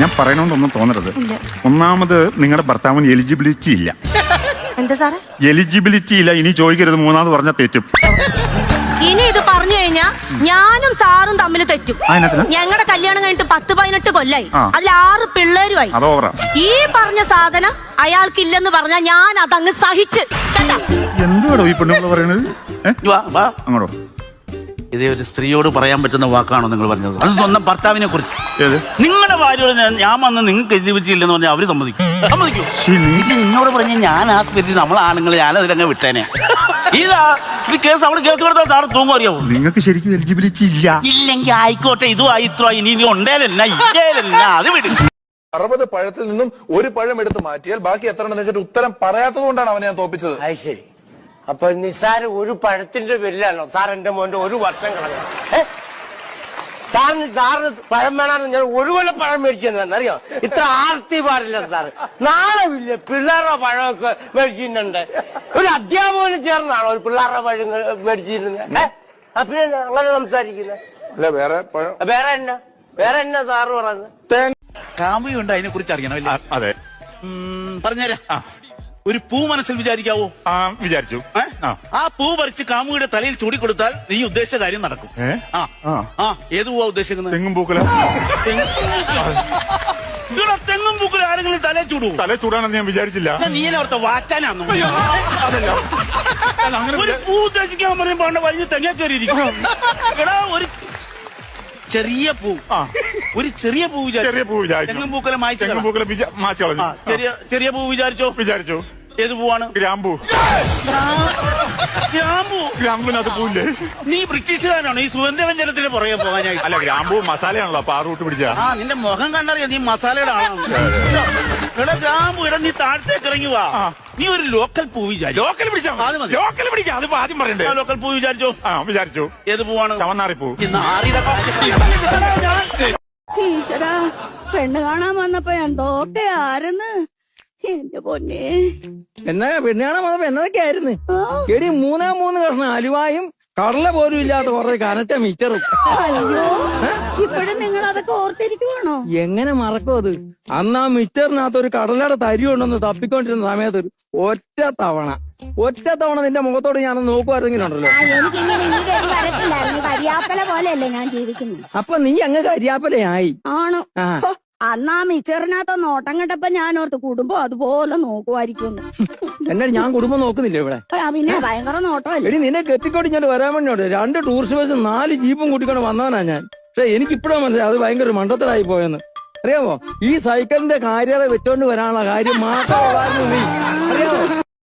ഞാൻ പറയണമെന്നൊന്നും തോന്നരുത്. ഒന്നാമത് നിങ്ങളുടെ ഭർത്താവിന് എലിജിബിലിറ്റി ഇല്ല. എന്താ സാറേ? എലിജിബിലിറ്റി ഇല്ല. ഇനി ചോദിക്കരുത്. മൂന്നാമത് പറഞ്ഞ തെറ്റും. ഇനി ഇത് പറഞ്ഞു കഴിഞ്ഞാ ഞാനും സാറും തമ്മിൽ തെറ്റും. ഞങ്ങളുടെ കല്യാണം കഴിഞ്ഞിട്ട് 10-18 കൊല്ലായി. അതിൽ 6 പിള്ളേരുമായി. ഈ പറഞ്ഞ സാധനം അയാൾക്കില്ലെന്ന് പറഞ്ഞാ ഞാൻ അതങ്ങ് സഹിച്ച്. എന്തുവാടോ ഈ പെണ്ണുങ്ങൾ പറയണത്? അങ്ങോട്ടോ. ഇതേ ഒരു സ്ത്രീയോട് പറയാൻ പറ്റുന്ന വാക്കാണോ നിങ്ങൾ പറഞ്ഞത്? അത് സ്വന്തം ഭർത്താവിനെ കുറിച്ച്. നിങ്ങളുടെ ഭാര്യയോട് ഞാൻ വന്ന് നിങ്ങൾക്ക് എലിജിബിലിറ്റി ഇല്ലെന്ന് പറഞ്ഞാൽ അവര് സമ്മതിക്കും. ഇത് നിന്നോട് പറഞ്ഞ ഞാൻ ആ സ്പിരിറ്റ് നമ്മൾ ആണുങ്ങളെ ഞാൻ അതിലങ്ങ് വിട്ടേനെ. ഇത് കേസ് അവിടെ കേസ് കൊടുത്താൽ സാറ് തൂങ്ങും. അറിയാവോ? നിങ്ങൾക്ക് ശരിക്കും എലിജിബിലിറ്റി ഇല്ല. ഇല്ലെങ്കിൽ ആയിക്കോട്ടെ. ഇതുമായി ഇത്ര ഇനി ഉണ്ടേലല്ല ഇല്ലേലല്ല അത് വിടും. 60 പഴത്തിൽ നിന്നും ഒരു പഴം എടുത്ത് മാറ്റിയാൽ ബാക്കി എത്ര ഉണ്ടെന്ന് വെച്ചിട്ട് ഉത്തരം പറയാത്തത് കൊണ്ടാണ് അവനെ ഞാൻ തോപ്പിച്ചത്. ശരി. അപ്പൊ നിസാര ഒരു പഴത്തിന്റെ പേരിലാണോ സാർ എന്റെ മോന്റെ ഒരു വർഷം കളഞ്ഞു? സാറിന് പഴം വേണമെന്ന് ഞാൻ ഒരു കൊല്ലം പഴം മേടിച്ചെന്ന് അറിയോ? ഇത്ര ആർത്തി പാടില്ല സാറ്. നാളെ ഇല്ല പിള്ളേരുടെ പഴമൊക്കെ മേടിച്ചിട്ടുണ്ട്. ഒരു അധ്യാപകന് ചേർന്നാണോ ഒരു പിള്ളേരുടെ പഴം മേടിച്ചിരുന്നത്? പിന്നെ അങ്ങനെ സംസാരിക്കുന്നത്? അല്ല വേറെ പഴം വേറെ എന്നാ സാറ് പറഞ്ഞത്? കാമുകയുണ്ട്, അതിനെ കുറിച്ച് അറിയണം. അതെ, പറഞ്ഞുതരാം. ഒരു പൂ മനസ്സിൽ വിചാരിക്കാവോ? വിചാരിച്ചു. ആ പൂ പറിച്ച് കാമുകിയുടെ തലയിൽ ചൂടിക്കൊടുത്താൽ നീ ഉദ്ദേശിച്ച കാര്യം നടക്കും. ഏത് പൂവാ ഉദ്ദേശിക്കുന്നത്? തെങ്ങും പൂക്കല. തെങ്ങും പൂക്കല ആരെങ്കിലും തലേ ചൂടുവോ? തലേ ചൂടാണെന്ന് ഞാൻ വിചാരിച്ചില്ല. നീ അവിടുത്തെ വാറ്റാനാന്ന്. ഒരു പൂ ഉദ്ദേശിക്കാൻ പറയുമ്പോ വഴി തെങ്ങ കയറിയിരിക്കും. എടാ ഒരു ചെറിയ പൂ, ഒരു ചെറിയ പൂ വിചാരിച്ചു. തെങ്ങും പൂക്കല മാറ്റി. ചെറിയ പൂ വിചാരിച്ചോ? ഏത് പൂവാണ്? ഗ്രാമ്പൂ. ഗ്രാമ്പൂനകത്ത് പൂവില്ലേ? നീ ബ്രിട്ടീഷുകാരാണോ ഈ സുഗന്ധവ്യഞ്ജനത്തിന് പുറകെ പോകാനായി? അല്ല, ഗ്രാമ്പൂ മസാലയാണല്ലോ. അപ്പൊ ആ റൂട്ട് പിടിച്ച. നിന്റെ മുഖം കണ്ടറിയാം നീ മസാലയുടെ ആളാണ്. എടാ ഗ്രാമ്പൂ, നീ താഴത്തേക്ക് ഇറങ്ങി വാ. നീ ഒരു ലോക്കൽ പൂ വിചാരിച്ചു. ലോക്കൽ പിടിക്കാം. അതിപ്പോ ആദ്യം പറയണ്ടേ? ലോക്കൽ പൂ വിചാരിച്ചു. ഏത് പൂവാണ്? ചവന്നാറിപ്പൂ. ഈശ്വരാ, പെണ്ണ് കാണാൻ വന്നപ്പോ എന്തൊക്കെ ആരെന്ന് എന്റെ പൊന്നെ. എന്നാ പെണ്ണ് കാണാൻ വന്നപ്പോ എന്നതൊക്കെ ആയിരുന്നു? എടി 3 കഷ്ണം അലുവായും കടല പോലും ഇല്ലാത്ത കുറെ കനച്ച മിച്ചറും. അയ്യോ, ഇപ്പോഴും നിങ്ങൾ അതൊക്കെ ഓർത്തിരിക്കുവാണോ? എങ്ങനെ മറക്കും അത്? അന്ന് ആ മിച്ചറിനകത്ത് ഒരു കടലയുടെ തരി ഉണ്ടെന്ന് തപ്പിക്കൊണ്ടിരുന്ന സമയത്ത് ഒറ്റ തവണ നിന്റെ മുഖത്തോട് ഞാൻ നോക്കുവായിരുന്നെങ്കിലുണ്ടല്ലോ. എനിക്കിങ്ങനെ കരിയാപ്പല പോലെയല്ലേ ഞാൻ ജീവിക്കുന്നത്. അപ്പൊ നീ അങ്ങ് കരിയാപ്പലയായി. ആണോ? അന്ന് ആ മിച്ചറിനകത്ത് നോട്ടം കണ്ടപ്പോ ഞാൻ ഓർത്ത് കുടുംബം അതുപോലെ നോക്കുമായിരിക്കും. എന്നാ ഞാൻ കുടുംബം നോക്കുന്നില്ല ഇവിടെ. പിന്നെ ഭയങ്കര നോട്ടമല്ലേ. എടി നിന്നെ കെട്ടിക്കോട്ട് ഞാൻ വരാൻ വേണ്ടിയോട് 2 ടൂറിസ്റ്റ് ബസ് 4 ജീപ്പും കൂട്ടിക്കൊണ്ട് വന്നവനാ ഞാൻ. പക്ഷെ എനിക്കിപ്പോഴും മനസ്സിലായി അത് ഭയങ്കര മണ്ടത്തരായി പോയെന്ന്. അറിയാമോ? ഈ സൈക്കിളിന്റെ കാര്യത വെച്ചോണ്ട് വരാനുള്ള കാര്യം മാത്രമായിരുന്നു നീ.